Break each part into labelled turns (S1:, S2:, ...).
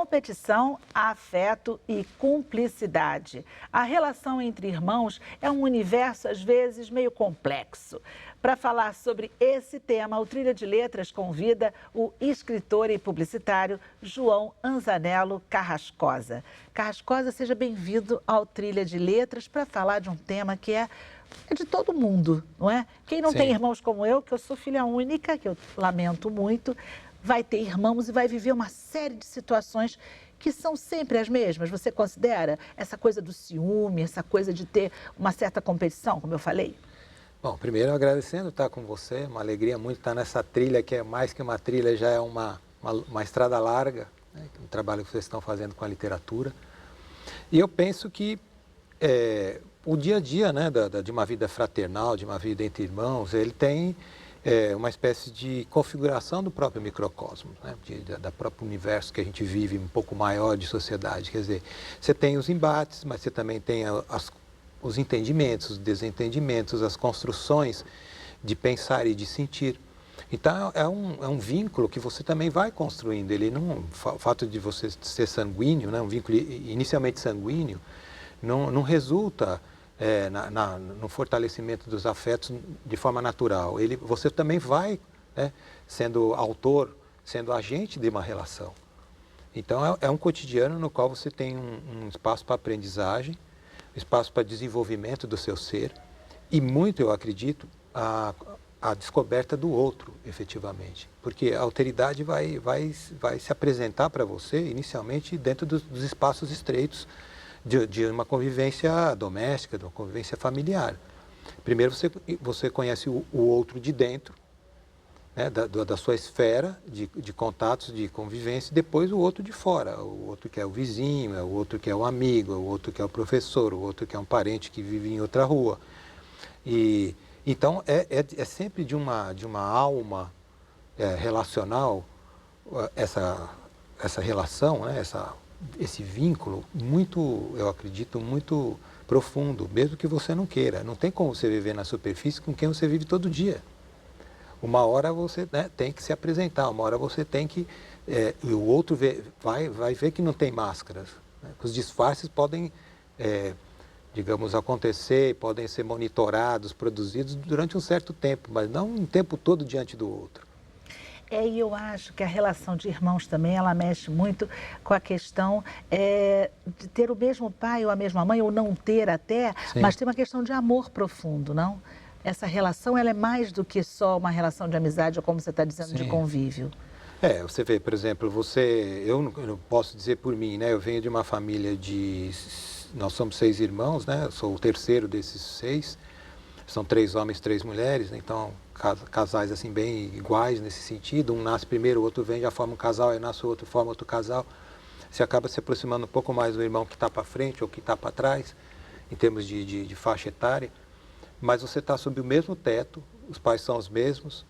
S1: Competição, afeto e cumplicidade. A relação entre irmãos é um universo, às vezes, meio complexo. Para falar sobre esse tema, o Trilha de Letras convida o escritor e publicitário João Anzanello Carrascosa. Carrascosa, seja bem-vindo ao Trilha de Letras para falar de um tema que é de todo mundo, não é? Quem não tem irmãos como eu, que eu sou filha única, que eu lamento muito, vai ter irmãos e vai viver uma série de situações que são sempre as mesmas. Você considera essa coisa do ciúme, essa coisa de ter uma certa competição, como eu falei?
S2: Bom, primeiro agradecendo estar com você, uma alegria muito estar nessa trilha, que é mais que uma trilha, já é uma estrada larga, né? Um trabalho que vocês estão fazendo com a literatura. E eu penso que o dia a dia, né, de uma vida fraternal, de uma vida entre irmãos, ele tem uma espécie de configuração do próprio microcosmo, né, da próprio universo que a gente vive, um pouco maior de sociedade. Quer dizer, você tem os embates, mas você também tem os entendimentos, os desentendimentos, as construções de pensar e de sentir. Então, é um vínculo que você também vai construindo. Ele não, o fato de você ser sanguíneo, né, um vínculo inicialmente sanguíneo, não resulta no fortalecimento dos afetos de forma natural. Você também vai, né, sendo autor, sendo agente de uma relação. Então, é um cotidiano no qual você tem um espaço para aprendizagem, espaço para desenvolvimento do seu ser e muito, eu acredito, a descoberta do outro, efetivamente. Porque a alteridade vai se apresentar para você, inicialmente, dentro dos espaços estreitos de uma convivência doméstica, de uma convivência familiar. Primeiro você conhece o outro de dentro, né, da sua esfera de contatos, de convivência, e depois o outro de fora, o outro que é o vizinho, o outro que é o amigo, o outro que é o professor, o outro que é um parente que vive em outra rua. Então é sempre de uma alma relacional, essa relação, né, esse vínculo muito, eu acredito, muito profundo, mesmo que você não queira. Não tem como você viver na superfície com quem você vive todo dia. Uma hora você, né, tem que se apresentar, uma hora você tem que... e o outro vai ver que não tem máscaras. Né? Os disfarces podem, digamos, acontecer, podem ser monitorados, produzidos durante um certo tempo, mas não um tempo todo diante do outro.
S1: E eu acho que a relação de irmãos também, ela mexe muito com a questão de ter o mesmo pai ou a mesma mãe, ou não ter até,
S2: Sim.
S1: mas tem uma questão de amor profundo, não? Essa relação, ela é mais do que só uma relação de amizade, ou como você está dizendo, de
S2: Sim.
S1: convívio.
S2: Você vê, por exemplo, eu não posso dizer por mim, né? Eu venho de uma família nós somos 6 irmãos, né? Eu sou o terceiro desses 6. São 3 homens, 3 mulheres, então casais assim bem iguais nesse sentido. Um nasce primeiro, o outro vem, já forma um casal, aí nasce o outro, forma outro casal. Você acaba se aproximando um pouco mais do irmão que está para frente ou que está para trás, em termos de faixa etária. Mas você está sob o mesmo teto, os pais são os mesmos,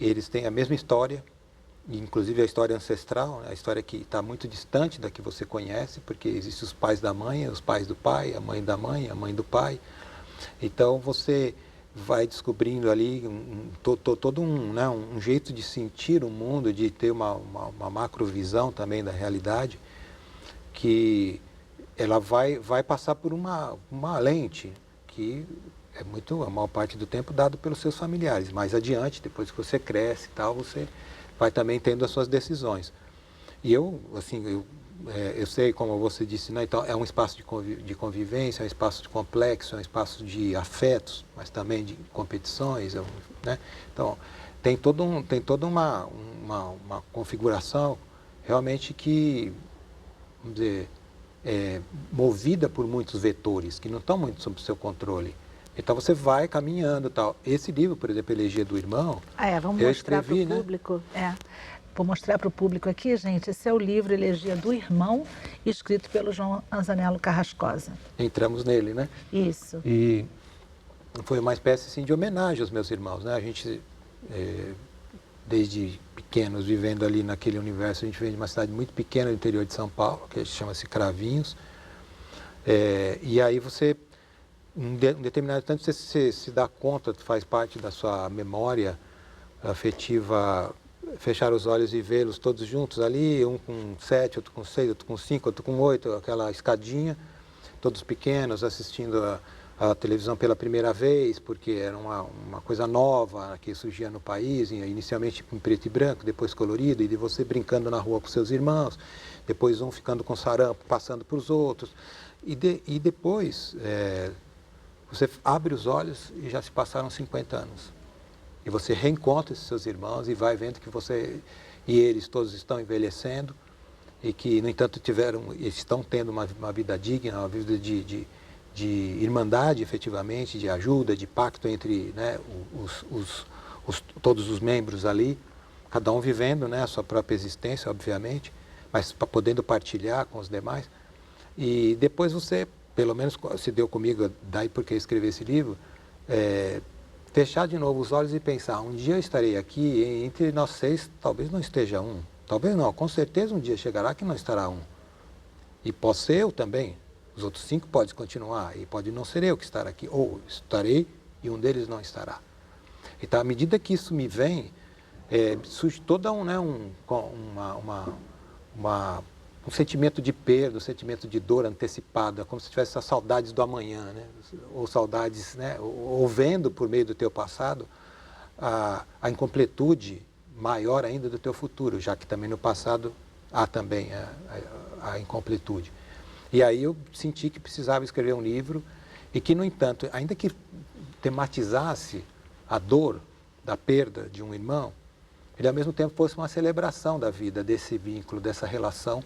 S2: eles têm a mesma história, inclusive a história ancestral, a história que está muito distante da que você conhece, porque existem os pais da mãe, os pais do pai, a mãe da mãe, a mãe do pai. Então você vai descobrindo ali todo um jeito de sentir o mundo, de ter uma macrovisão também da realidade, que ela vai passar por uma lente que a maior parte do tempo dado pelos seus familiares. Mais adiante, depois que você cresce e tal, você vai também tendo as suas decisões. E eu sei, como você disse, né, então é um espaço de convivência, é um espaço de complexo, é um espaço de afetos, mas também de competições, né? Então, tem toda uma configuração realmente que, vamos dizer, movida por muitos vetores, que não estão muito sob o seu controle. Então você vai caminhando e tal. Esse livro, por exemplo, Elegia do Irmão,
S1: Vamos
S2: eu
S1: mostrar para o
S2: escrevi,
S1: público. Vou mostrar para o público aqui, gente. Esse é o livro Elegia do Irmão, escrito pelo João Anzanello Carrascosa.
S2: Entramos nele, né?
S1: Isso.
S2: E foi uma espécie assim, de homenagem aos meus irmãos, né? A gente, desde pequenos, vivendo ali naquele universo, a gente vem de uma cidade muito pequena do interior de São Paulo, que chama-se Cravinhos. E aí você, um determinado tanto, você se dá conta, faz parte da sua memória afetiva fechar os olhos e vê-los todos juntos ali, um com 7, outro com 6, outro com 5, outro com 8, aquela escadinha, todos pequenos, assistindo a televisão pela primeira vez, porque era uma coisa nova que surgia no país, inicialmente em preto e branco, depois colorido, e de você brincando na rua com seus irmãos, depois um ficando com sarampo, passando para os outros, e depois você abre os olhos e já se passaram 50 anos. E você reencontra esses seus irmãos e vai vendo que você e eles todos estão envelhecendo e que, no entanto, estão tendo uma vida digna, uma vida de irmandade, efetivamente, de ajuda, de pacto entre, né, todos os membros ali, cada um vivendo, né, a sua própria existência, obviamente, mas podendo partilhar com os demais. E depois você, pelo menos se deu comigo, daí porque eu escrevi esse livro, fechar de novo os olhos e pensar, um dia eu estarei aqui e entre nós 6 talvez não esteja um. Talvez não, com certeza um dia chegará que não estará um. E posso ser eu também. Os outros 5 podem continuar e pode não ser eu que estar aqui. Ou estarei e um deles não estará. Então, à medida que isso me vem, surge todo um sentimento de perda, um sentimento de dor antecipada, como se tivesse as saudades do amanhã, né? Ou saudades, né? Ou vendo por meio do teu passado a incompletude maior ainda do teu futuro, já que também no passado há também a incompletude. E aí eu senti que precisava escrever um livro e que, no entanto, ainda que tematizasse a dor da perda de um irmão, ele ao mesmo tempo fosse uma celebração da vida, desse vínculo, dessa relação,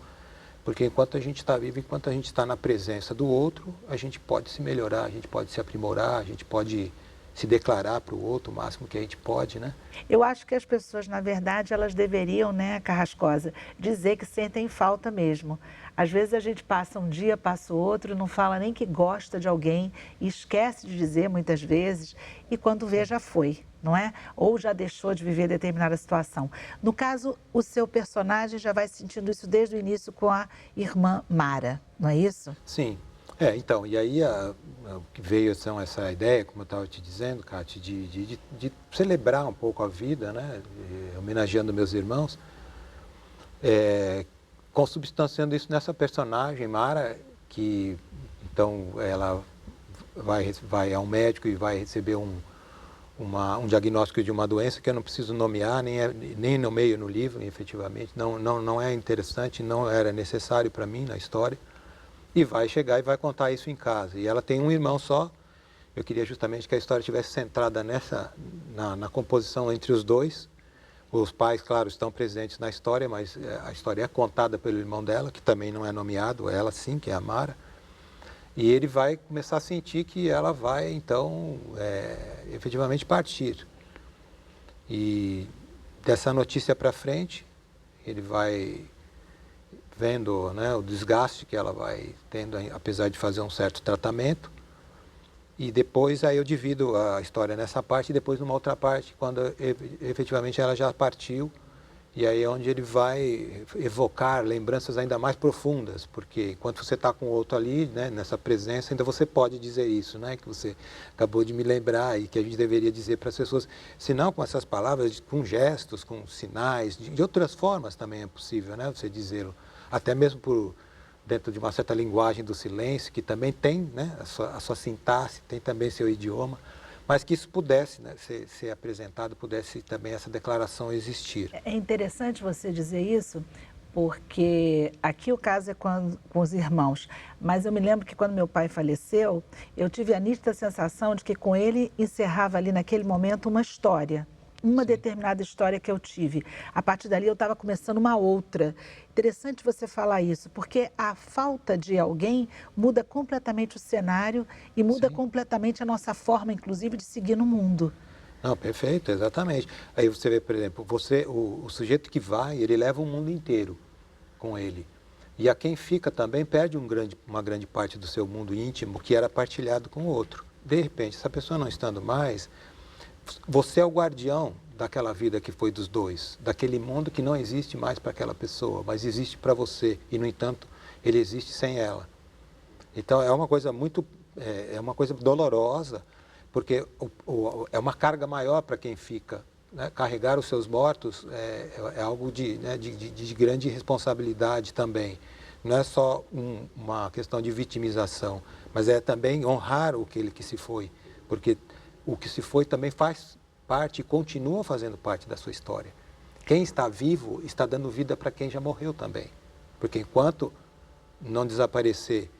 S2: porque enquanto a gente está vivo, enquanto a gente está na presença do outro, a gente pode se melhorar, a gente pode se aprimorar, a gente pode se declarar para o outro o máximo que a gente pode, né?
S1: Eu acho que as pessoas, na verdade, elas deveriam, né, Carrascosa, dizer que sentem falta mesmo. Às vezes a gente passa um dia, passa o outro, não fala nem que gosta de alguém e esquece de dizer muitas vezes e quando vê já foi, não é? Ou já deixou de viver determinada situação. No caso, o seu personagem já vai sentindo isso desde o início com a irmã Mara, não é isso?
S2: Sim. Então, e aí o que veio essa ideia, como eu estava te dizendo, Cátia, de celebrar um pouco a vida, né, homenageando meus irmãos, consubstanciando isso nessa personagem, Mara, que então ela vai ao médico e vai receber um diagnóstico de uma doença que eu não preciso nomear, nem nomeio no livro, efetivamente, não é interessante, não era necessário para mim na história. E vai chegar e vai contar isso em casa. E ela tem um irmão só. Eu queria justamente que a história estivesse centrada na composição entre os dois. Os pais, claro, estão presentes na história, mas a história é contada pelo irmão dela, que também não é nomeado, ela sim, que é a Mara. E ele vai começar a sentir que ela vai, então, efetivamente partir. E dessa notícia para frente, ele vai vendo, né, o desgaste que ela vai tendo, apesar de fazer um certo tratamento. E depois aí eu divido a história nessa parte e depois numa outra parte, quando efetivamente ela já partiu. E aí é onde ele vai evocar lembranças ainda mais profundas, porque enquanto você está com o outro ali, né, nessa presença, ainda você pode dizer isso, né, que você acabou de me lembrar e que a gente deveria dizer para as pessoas, se não com essas palavras, com gestos, com sinais, de outras formas também é possível, né, você dizê-lo. Até mesmo dentro de uma certa linguagem do silêncio, que também tem, né, a sua sintaxe, tem também seu idioma, mas que isso pudesse, né, ser apresentado, pudesse também essa declaração existir.
S1: É interessante você dizer isso, porque aqui o caso é com os irmãos, mas eu me lembro que quando meu pai faleceu, eu tive a nítida sensação de que com ele encerrava ali naquele momento uma história. Uma determinada história que eu tive. A partir dali eu estava começando uma outra. Interessante você falar isso, porque a falta de alguém muda completamente o cenário e muda completamente a nossa forma, inclusive, de seguir no mundo.
S2: Não, perfeito, exatamente. Aí você vê, por exemplo, o sujeito que vai, ele leva o mundo inteiro com ele. E a quem fica também perde uma grande parte do seu mundo íntimo que era partilhado com o outro. De repente, essa pessoa não estando mais, você é o guardião daquela vida que foi dos dois, daquele mundo que não existe mais para aquela pessoa, mas existe para você e, no entanto, ele existe sem ela. Então, é uma coisa é uma coisa dolorosa, porque é uma carga maior para quem fica né, carregar os seus mortos é algo de grande responsabilidade também. Não é só uma questão de vitimização, mas é também honrar aquele que se foi, porque o que se foi também faz parte e continua fazendo parte da sua história. Quem está vivo está dando vida para quem já morreu também, porque enquanto não desaparecer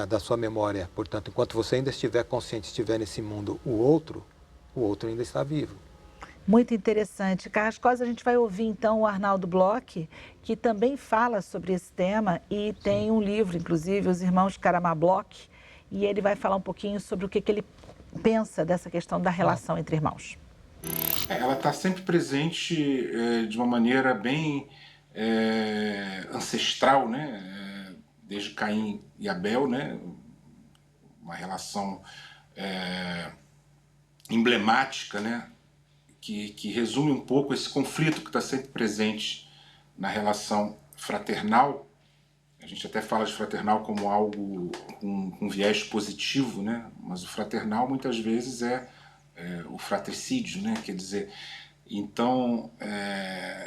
S2: da sua memória, portanto, enquanto você ainda estiver consciente, estiver nesse mundo, o outro ainda está vivo.
S1: Muito interessante. Carrascosa, a gente vai ouvir então o Arnaldo Bloch, que também fala sobre esse tema e tem um livro, inclusive, Os Irmãos Karamá Bloch, e ele vai falar um pouquinho sobre o que ele pensa dessa questão da relação entre irmãos.
S3: Ela está sempre presente de uma maneira bem ancestral, né? Desde Caim e Abel, né? Uma relação emblemática, né? Que resume um pouco esse conflito que está sempre presente na relação fraternal. A gente até fala de fraternal como algo com viés positivo, né? Mas o fraternal muitas vezes é o fratricídio, né? Quer dizer, então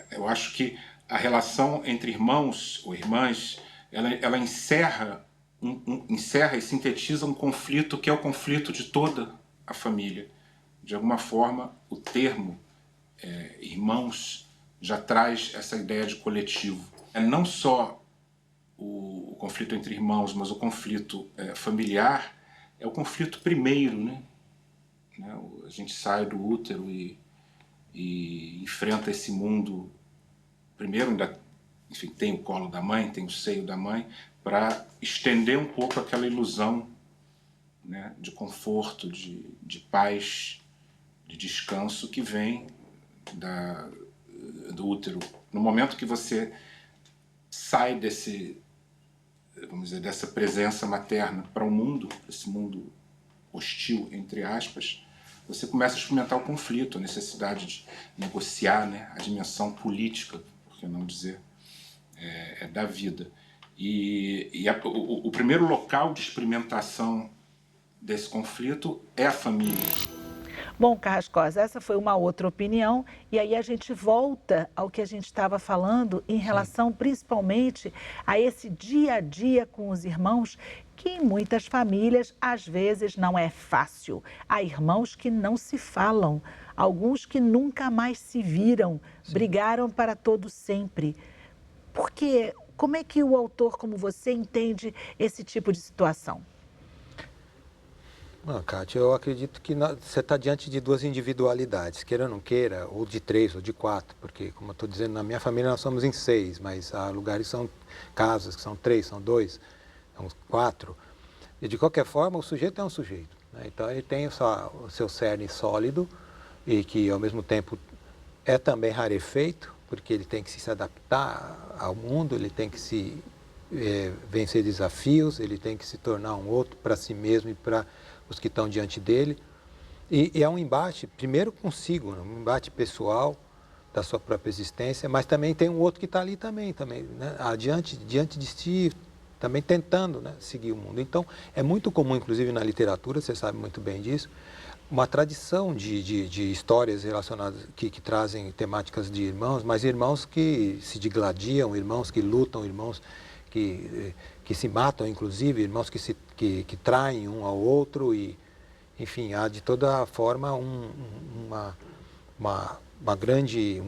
S3: eu acho que a relação entre irmãos ou irmãs, ela encerra e sintetiza um conflito que é o conflito de toda a família. De alguma forma, o termo irmãos já traz essa ideia de coletivo. É não só o conflito entre irmãos, mas o conflito familiar é o conflito primeiro, né? A gente sai do útero e enfrenta esse mundo. Primeiro, ainda, enfim, tem o colo da mãe, tem o seio da mãe, para estender um pouco aquela ilusão, né, de conforto, de paz, de descanso que vem do útero. No momento que você sai vamos dizer, dessa presença materna para o mundo, esse mundo hostil, entre aspas, você começa a experimentar o conflito, a necessidade de negociar, né, a dimensão política, por que não dizer, da vida. O primeiro local de experimentação desse conflito é a família.
S1: Bom, Carrascosa, essa foi uma outra opinião e aí a gente volta ao que a gente estava falando em relação principalmente a esse dia a dia com os irmãos, que em muitas famílias às vezes não é fácil. Há irmãos que não se falam, alguns que nunca mais se viram, brigaram para todo sempre. Porque como é que o autor como você entende esse tipo de situação?
S2: Não, Kátia, eu acredito que você está diante de duas individualidades, queira ou não queira, ou de 3 ou de 4, porque, como eu estou dizendo, na minha família nós somos em 6, mas há lugares que são casas que são 3, são 2, são 4. E, de qualquer forma, o sujeito é um sujeito, né? Então, ele tem o seu cerne sólido e que, ao mesmo tempo, é também rarefeito, porque ele tem que se adaptar ao mundo, ele tem que vencer desafios, ele tem que se tornar um outro para si mesmo e para os que estão diante dele. E é um embate, primeiro consigo, um embate pessoal da sua própria existência, mas também tem um outro que está ali também, né? diante de si, também tentando, né, seguir o mundo. Então, é muito comum, inclusive na literatura, você sabe muito bem disso, uma tradição de histórias relacionadas, que trazem temáticas de irmãos, mas irmãos que se digladiam, irmãos que lutam, irmãos que se matam, inclusive, irmãos que traem um ao outro e, enfim, há de toda forma um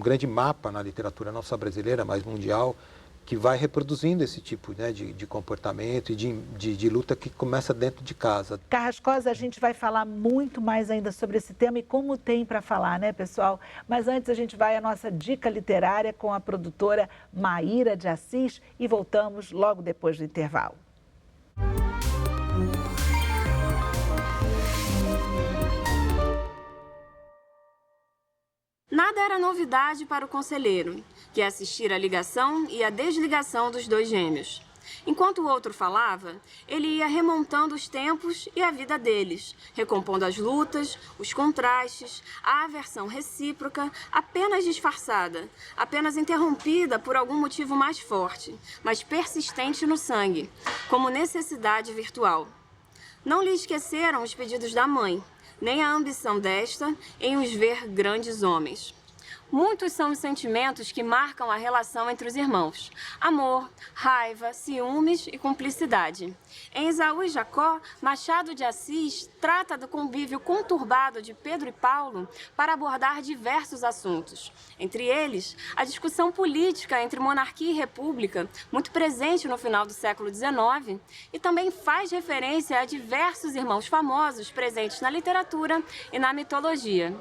S2: grande mapa na literatura não só brasileira, mas mundial, que vai reproduzindo esse tipo, né, de comportamento e de luta que começa dentro de casa.
S1: Carrascosa, a gente vai falar muito mais ainda sobre esse tema e como tem para falar, né, pessoal? Mas antes a gente vai à nossa dica literária com a produtora Maíra de Assis e voltamos logo depois do intervalo.
S4: Nada era novidade para o conselheiro, que é assistir à ligação e à desligação dos dois gêmeos. Enquanto o outro falava, ele ia remontando os tempos e a vida deles, recompondo as lutas, os contrastes, a aversão recíproca, apenas disfarçada, apenas interrompida por algum motivo mais forte, mas persistente no sangue, como necessidade virtual. Não lhe esqueceram os pedidos da mãe, nem a ambição desta em os ver grandes homens. Muitos são os sentimentos que marcam a relação entre os irmãos: amor, raiva, ciúmes e cumplicidade. Em Esaú e Jacó, Machado de Assis trata do convívio conturbado de Pedro e Paulo para abordar diversos assuntos. Entre eles, a discussão política entre monarquia e república, muito presente no final do século XIX, e também faz referência a diversos irmãos famosos presentes na literatura e na mitologia.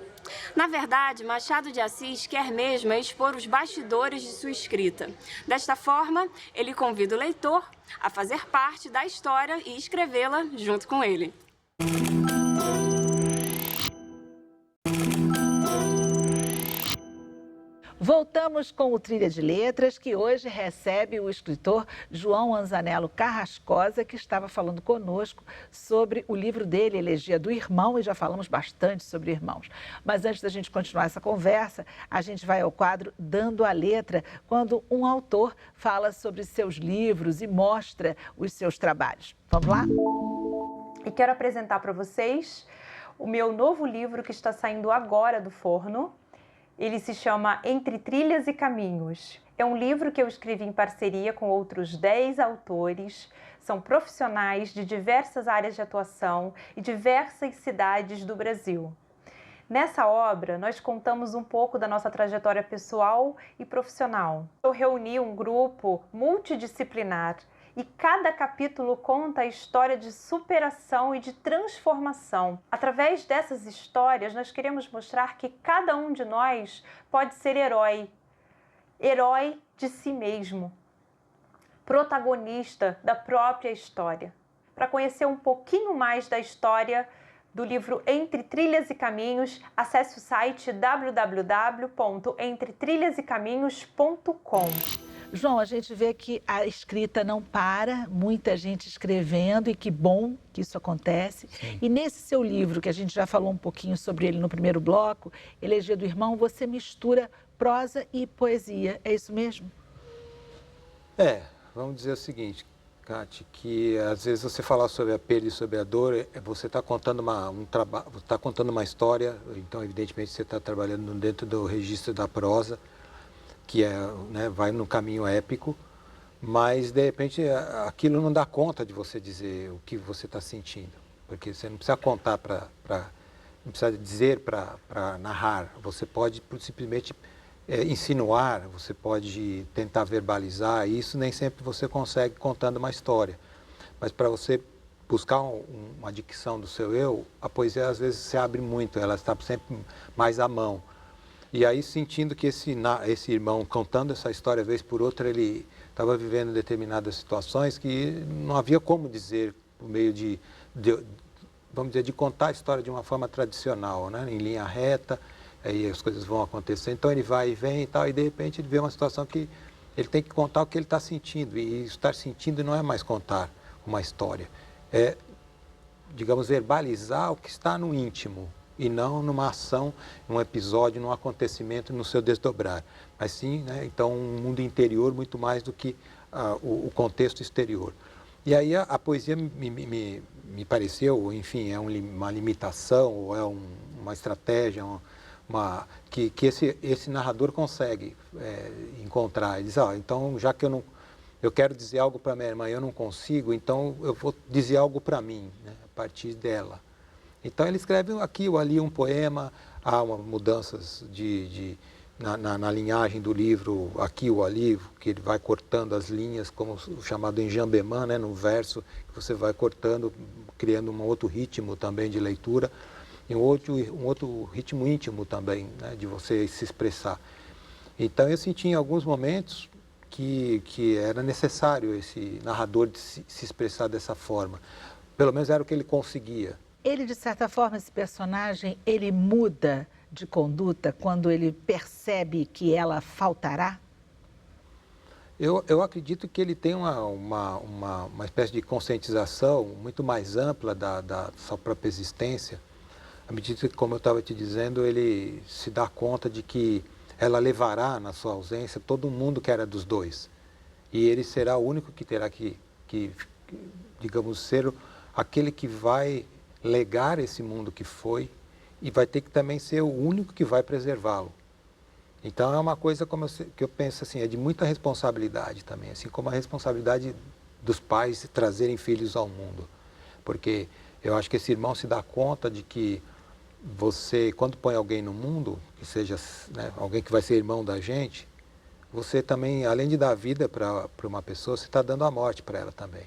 S4: Na verdade, Machado de Assis quer mesmo expor os bastidores de sua escrita. Desta forma, ele convida o leitor a fazer parte da história e escrevê-la junto com ele.
S1: Voltamos com o Trilha de Letras, que hoje recebe o escritor João Anzanello Carrascosa, que estava falando conosco sobre o livro dele, Elegia do Irmão, e já falamos bastante sobre irmãos. Mas antes da gente continuar essa conversa, a gente vai ao quadro Dando a Letra, quando um autor fala sobre seus livros e mostra os seus trabalhos. Vamos lá?
S5: E quero apresentar para vocês o meu novo livro que está saindo agora do forno. Ele se chama Entre Trilhas e Caminhos. É um livro que eu escrevi em parceria com outros 10 autores. São profissionais de diversas áreas de atuação e diversas cidades do Brasil. Nessa obra, nós contamos um pouco da nossa trajetória pessoal e profissional. Eu reuni um grupo multidisciplinar e cada capítulo conta a história de superação e de transformação. Através dessas histórias, nós queremos mostrar que cada um de nós pode ser herói. Herói de si mesmo. Protagonista da própria história. Para conhecer um pouquinho mais da história do livro Entre Trilhas e Caminhos, acesse o site www.entretrilhasecaminhos.com.
S1: João, a gente vê que a escrita não para, muita gente escrevendo, e que bom que isso acontece. Sim. E nesse seu livro, que a gente já falou um pouquinho sobre ele no primeiro bloco, Elegia do Irmão, você mistura prosa e poesia, é isso mesmo?
S2: Vamos dizer o seguinte, Cate, que às vezes você falar sobre a perda e sobre a dor, você está contando uma história, então evidentemente você está trabalhando dentro do registro da prosa, que vai no caminho épico, mas de repente aquilo não dá conta de você dizer o que você está sentindo, porque você não precisa contar não precisa dizer para narrar, você pode simplesmente insinuar, você pode tentar verbalizar, e isso nem sempre você consegue contando uma história, mas para você buscar uma dicção do seu eu, a poesia às vezes se abre muito, ela está sempre mais à mão. E aí, sentindo que esse irmão, contando essa história vez por outra, ele estava vivendo determinadas situações que não havia como dizer por meio vamos dizer, de contar a história de uma forma tradicional, né? Em linha reta, aí as coisas vão acontecer. Então ele vai e vem e tal, e de repente ele vê uma situação que ele tem que contar o que ele está sentindo. E estar sentindo não é mais contar uma história, é, digamos, verbalizar o que está no íntimo. E não numa ação, num episódio, num acontecimento, no seu desdobrar. Mas sim, então, um mundo interior muito mais do que o contexto exterior. E aí a poesia me pareceu, enfim, é uma limitação, ou é uma estratégia que esse narrador consegue encontrar. Ele diz, então, já que eu quero dizer algo para minha irmã e eu não consigo, então eu vou dizer algo para mim, a partir dela. Então ele escreve aqui ou ali um poema, há mudanças na linhagem do livro, aqui ou ali, que ele vai cortando as linhas, como o chamado enjambement, no verso, que você vai cortando, criando um outro ritmo também de leitura, e um outro ritmo íntimo também, de você se expressar. Então eu senti em alguns momentos que era necessário esse narrador de se expressar dessa forma. Pelo menos era o que ele conseguia.
S1: Ele, de certa forma, esse personagem, ele muda de conduta quando ele percebe que ela faltará?
S2: Eu acredito que ele tem uma espécie de conscientização muito mais ampla da sua própria existência, à medida que, como eu estava te dizendo, ele se dá conta de que ela levará, na sua ausência, todo mundo que era dos dois. E ele será o único que terá que digamos, ser aquele que vai legar esse mundo que foi e vai ter que também ser o único que vai preservá-lo. Então é uma coisa que eu penso assim, é de muita responsabilidade também, assim como a responsabilidade dos pais trazerem filhos ao mundo. Porque eu acho que esse irmão se dá conta de que você, quando põe alguém no mundo, que seja, né, alguém que vai ser irmão da gente, você também, além de dar vida para uma pessoa, você está dando a morte para ela também.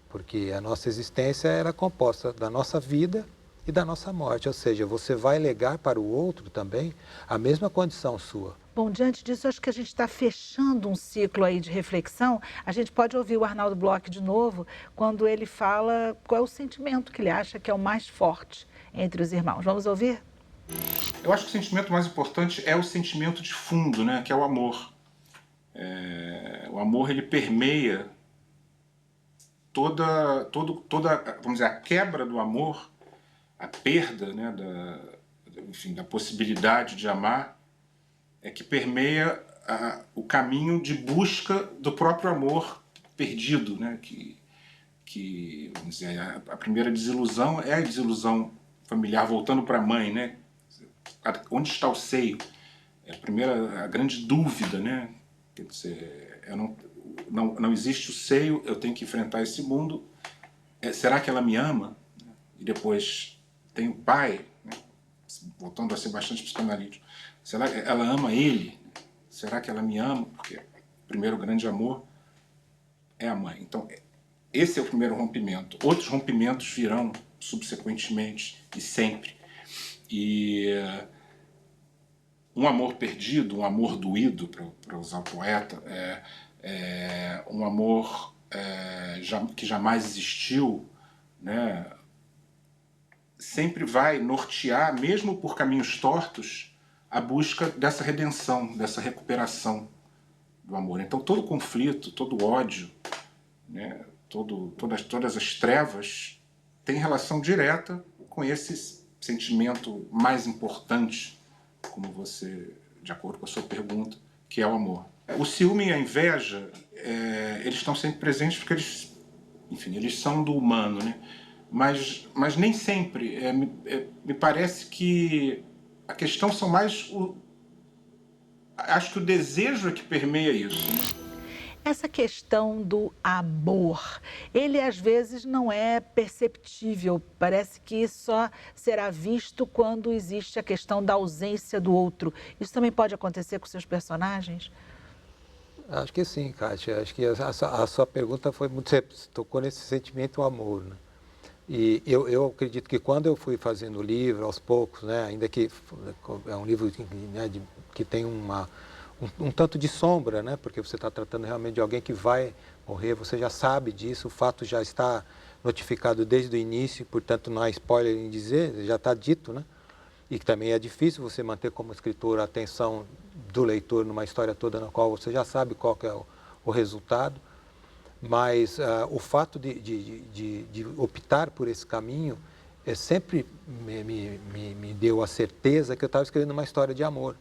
S2: Porque a nossa existência era composta da nossa vida e da nossa morte, ou seja, você vai legar para o outro também a mesma condição sua.
S1: Bom, diante disso, acho que a gente está fechando um ciclo aí de reflexão. A gente pode ouvir o Arnaldo Bloch de novo, quando ele fala qual é o sentimento que ele acha que é o mais forte entre os irmãos. Vamos ouvir?
S3: Eu acho que o sentimento mais importante é o sentimento de fundo, né, que é o amor. O amor, ele permeia toda, vamos dizer, a quebra do amor, a perda, né, da possibilidade de amar, é que permeia o caminho de busca do próprio amor perdido, né, que vamos dizer, a primeira desilusão é a desilusão familiar, voltando para a mãe, né? Onde está o seio? É a grande dúvida, né? Quer dizer, não existe o seio, eu tenho que enfrentar esse mundo. Será que ela me ama? E depois tem o pai, né? Voltando a ser bastante psicanalítico. Será que ela ama ele? Será que ela me ama? Porque o primeiro grande amor é a mãe. Então, esse é o primeiro rompimento. Outros rompimentos virão subsequentemente e sempre. E um amor perdido, um amor doído, para usar o poeta, um amor que jamais existiu, né, sempre vai nortear, mesmo por caminhos tortos, a busca dessa redenção, dessa recuperação do amor. Então todo conflito, todo ódio, né, todas as trevas têm relação direta com esse sentimento mais importante, como você, de acordo com a sua pergunta, que é o amor. O ciúme e a inveja, eles estão sempre presentes porque eles são do humano, né? Mas nem sempre. Me parece que a questão são mais... Acho que o desejo é que permeia isso, né?
S1: Essa questão do amor, ele às vezes não é perceptível, parece que só será visto quando existe a questão da ausência do outro. Isso também pode acontecer com seus personagens?
S2: Acho que sim, Kátia. Acho que a sua pergunta foi muito... Você tocou nesse sentimento sentimento amor, né? E eu acredito que quando eu fui fazendo o livro, aos poucos, né, ainda que é um livro, né, que tem um tanto de sombra, né, porque você está tratando realmente de alguém que vai morrer, você já sabe disso, o fato já está notificado desde o início, portanto não há spoiler em dizer, já está dito, né? E que também é difícil você manter como escritor a atenção do leitor numa história toda na qual você já sabe qual que é o resultado. Mas o fato de optar por esse caminho sempre me deu a certeza que eu estava escrevendo uma história de amor.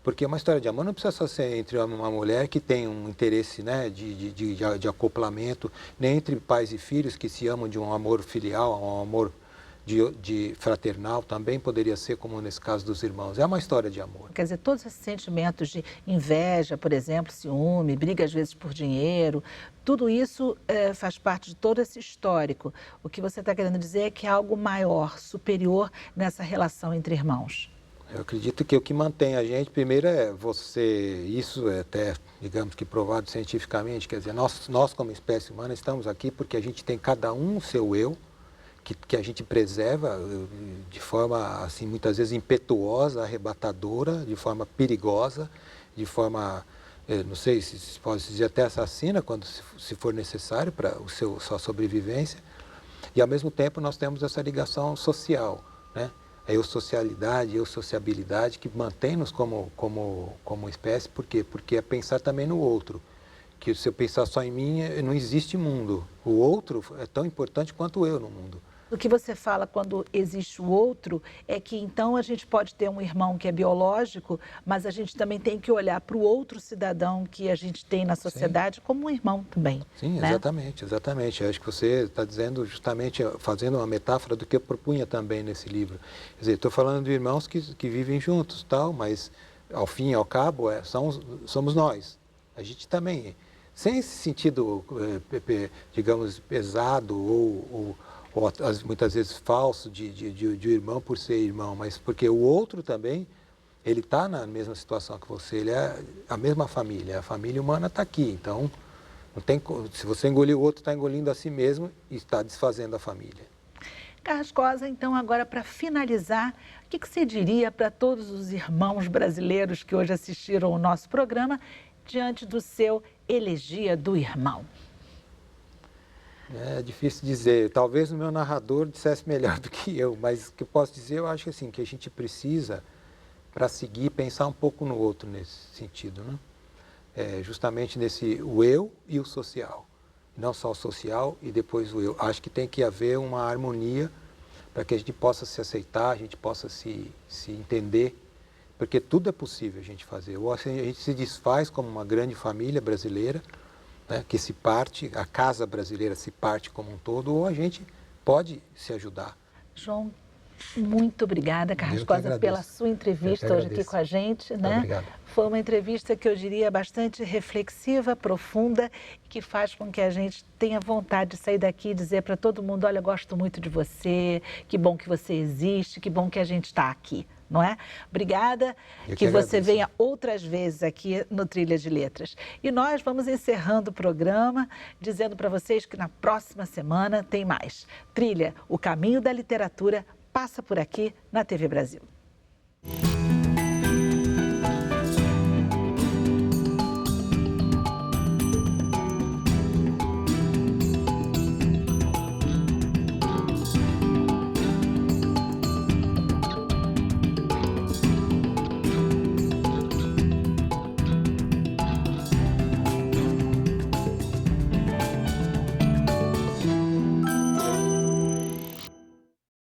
S2: Porque uma história de amor não precisa só ser entre uma mulher que tem um interesse, né, de acoplamento, nem entre pais e filhos que se amam de um amor filial, um amor de fraternal, também poderia ser como nesse caso dos irmãos. É uma história de amor.
S1: Quer dizer, todos esses sentimentos de inveja, por exemplo, ciúme, briga às vezes por dinheiro, tudo isso faz parte de todo esse histórico. O que você está querendo dizer é que há algo maior, superior nessa relação entre irmãos.
S2: Eu acredito que o que mantém a gente, primeiro, isso é até, digamos que provado cientificamente, quer dizer, nós como espécie humana estamos aqui porque a gente tem cada um o seu eu, que a gente preserva de forma, assim, muitas vezes impetuosa, arrebatadora, de forma perigosa, de forma, não sei se pode dizer até assassina, quando se for necessário para sua sobrevivência. E, ao mesmo tempo, nós temos essa ligação social, né? A eusocialidade, a eusociabilidade, que mantém-nos como espécie. Por quê? Porque é pensar também no outro. Que se eu pensar só em mim, não existe mundo. O outro é tão importante quanto eu no mundo.
S1: O que você fala quando existe o outro é que então a gente pode ter um irmão que é biológico, mas a gente também tem que olhar para o outro cidadão que a gente tem na sociedade como um irmão também.
S2: Sim,
S1: né?
S2: exatamente, exatamente. Eu acho que você está dizendo justamente, fazendo uma metáfora do que eu propunha também nesse livro. Quer dizer, estou falando de irmãos que vivem juntos, tal, mas ao fim e ao cabo somos nós. A gente também, sem esse sentido, digamos, pesado ou muitas vezes falso de irmão por ser irmão, mas porque o outro também, ele está na mesma situação que você, ele é a mesma família, a família humana está aqui, então não tem, se você engolir o outro, está engolindo a si mesmo e está desfazendo a família.
S1: Carrascosa, então agora para finalizar, o que você diria para todos os irmãos brasileiros que hoje assistiram ao nosso programa diante do seu Elegia do Irmão?
S2: É difícil dizer, talvez o meu narrador dissesse melhor do que eu, mas o que eu posso dizer, eu acho assim, que a gente precisa, para seguir, pensar um pouco no outro nesse sentido, né? Justamente nesse o eu e o social, não só o social e depois o eu. Acho que tem que haver uma harmonia para que a gente possa se aceitar, a gente possa se entender, porque tudo é possível a gente fazer. Ou assim, a gente se desfaz como uma grande família brasileira, né, que se parte, a casa brasileira se parte como um todo, ou a gente pode se ajudar.
S1: João, muito obrigada, Carrascosa, pela sua entrevista hoje aqui com a gente. Né?
S2: Obrigado.
S1: Foi uma entrevista que eu diria bastante reflexiva, profunda, e que faz com que a gente tenha vontade de sair daqui e dizer para todo mundo, olha, eu gosto muito de você, que bom que você existe, que bom que a gente está aqui. Não é? Obrigada, que você venha outras vezes aqui no Trilha de Letras. E nós vamos encerrando o programa, dizendo para vocês que na próxima semana tem mais. Trilha, o caminho da literatura passa por aqui na TV Brasil.